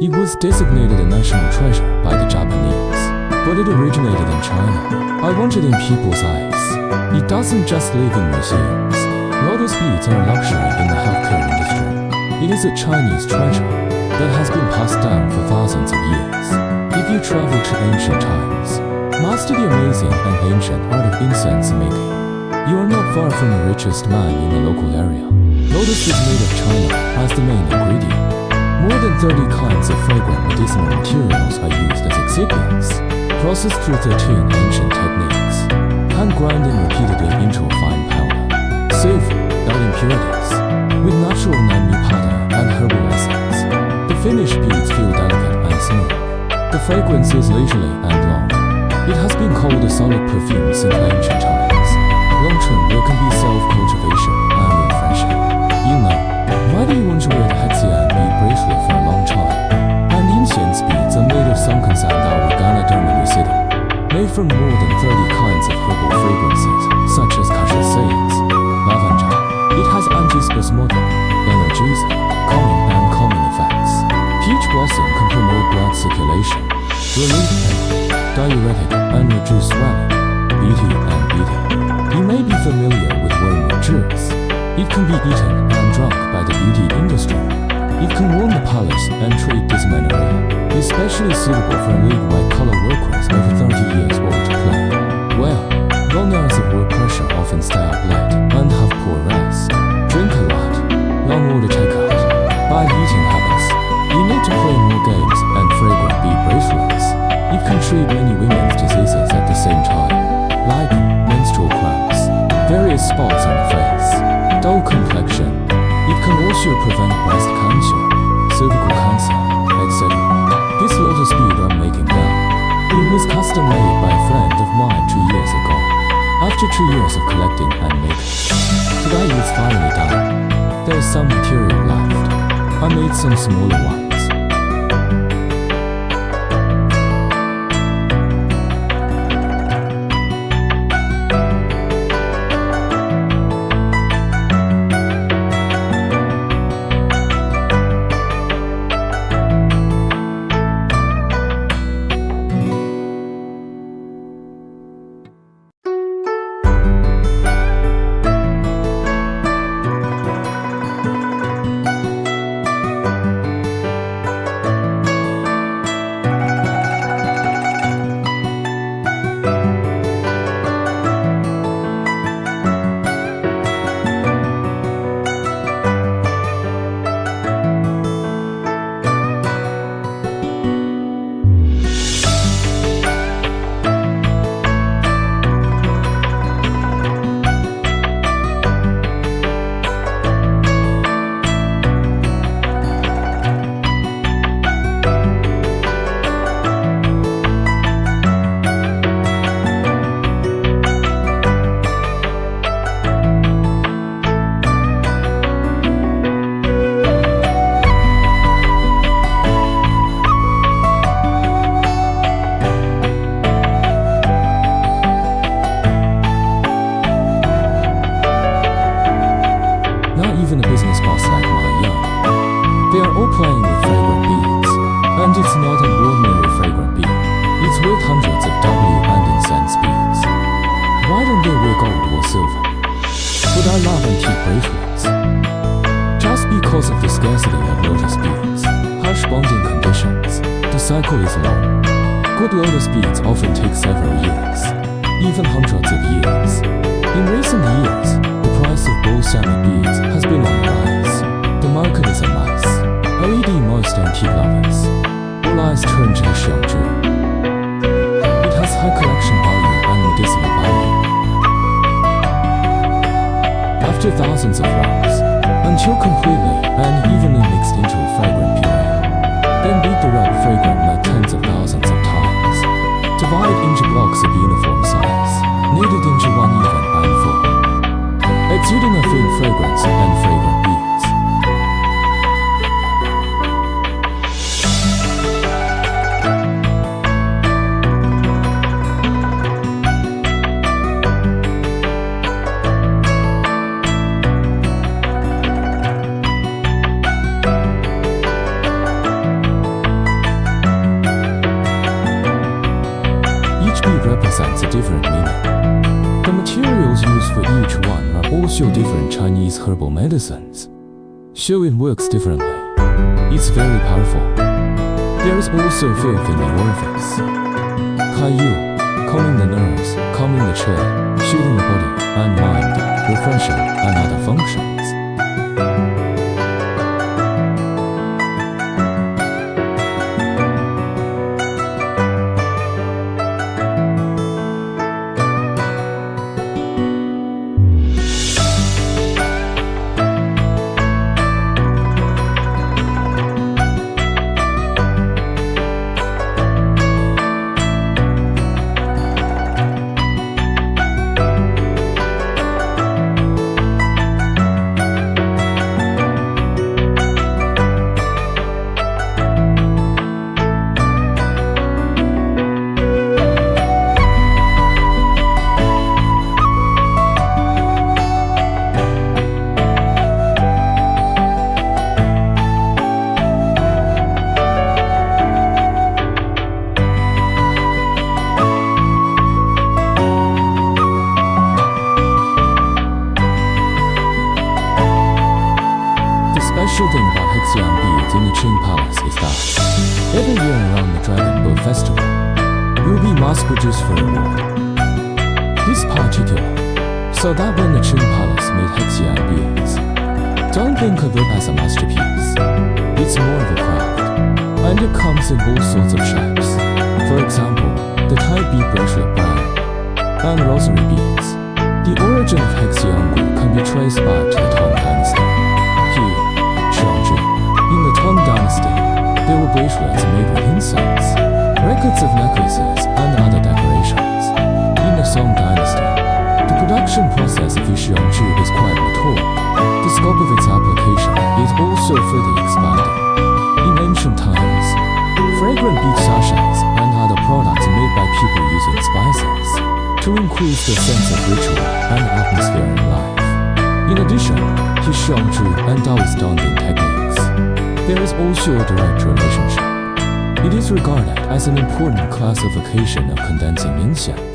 It was designated a national treasure by the Japanese, but it originated in China. I want it in people's eyes. It doesn't just live in museums. Lotus beads are a luxury in the healthcare industry. It is a Chinese treasure that has been passed down for thousands of years. If you travel to ancient times, master the amazing and ancient art of incense making, you are not far from the richest man in the local area. Lotus is made of China as the main ingredient. More than 30 kinds of fragrant medicinal materials are used as excipients, processed through 13 ancient techniques, hand-grinding repeatedly into a fine powder, safe without impurities, with natural nami-pada and herbal essence. The finished beads feel delicate and smooth. The fragrance is leisurely and long. It has been called a solid perfume since ancient times. Long-term, there can be self-cultivation and refreshing. You know, why do you want to wear the Hexian bead bracelet for a long time? And incense beads are made of Sankansanda organoderma lucidum, made from more than 30 kinds of herbal fragrances, such as cassia, lavender. It has antispasmodic, analgesic, calming effects. Peach blossom can promote blood circulation, relieve pain, diuretic, and reduce swelling. Beauty and beating. You may be familiar with wormwood juice. It can be eaten and drunk by the beauty industry. It can warm the palace and treat dysmenorrhea, especially suitable for elite white-collar workers over 30 years old to play. Well, long hours of work pressure often stay up late and have poor rest. Drink a lot, long order takeout, bad eating habits. You need to play more games and fragrant bead bracelets. It can treat many women's diseases at the same time, like menstrual cramps, various spots on the face, dull complexion. It can also prevent breast cancer, cervical cancer, etc. This lotus bead I'm making now, it was custom made by a friend of mine 2 years ago. After 2 years of collecting and making, today it's finally done. There's some material left. I made some smaller ones. Even a business boss like my young. They are all playing with fragrant beads, and it's not an ordinary fragrant bead. It's worth hundreds of W and incense beads. Why don't they wear gold or silver? But I love antique bracelets. Just because of the scarcity of lotus beads, harsh bonding conditions, the cycle is long. Good lotus beads often take several years, even hundreds of years. In recent years, the price of balsamic beads has been on the rise. The market is a mess. LED most antique lovers. All eyes turn to the Xiangzhu. It has high collection value and medicinal value. After thousands of rounds, until completely and evenly mixed into a fragrant puree, then beat the red fragrant nut tens of thousands of times. Divide into blocks of uniform size, kneaded into one even and full, exuding a thin fragrance and fragrant beads. represents a different meaning. The materials used for each one are also different Chinese herbal medicines, so it works differently. It's very powerful. There is also filth in the orifice. Kaiyu, calming the nerves, calming the chi, shielding the body and mind, refreshing, and other functions. The special thing about Hexian beads in the Qing Palace is that every year around the Dragon Boat Festival, ruby musk produced for reward. This particular, so that when the Qing Palace made Hexian beads, don't think of it as a masterpiece. It's more of a craft, and it comes in all sorts of shapes. For example, the Thai bead bracelet brand, and rosary beads. The origin of Hexian bead can be traced back to the Tang Dynasty. In the Tang Dynasty, there were bracelets made with incense, records of necklaces, and other decorations. In the Song Dynasty, the production process of Xiangju is quite mature. The scope of its application is also further expanded. In ancient times, fragrant bead sachets and other products made by people using spices to increase the sense of ritual and atmosphere in life. In addition, Xiangju and Taoist dancing techniques, there is also a direct relationship. It is regarded as an important classification of condensing incense.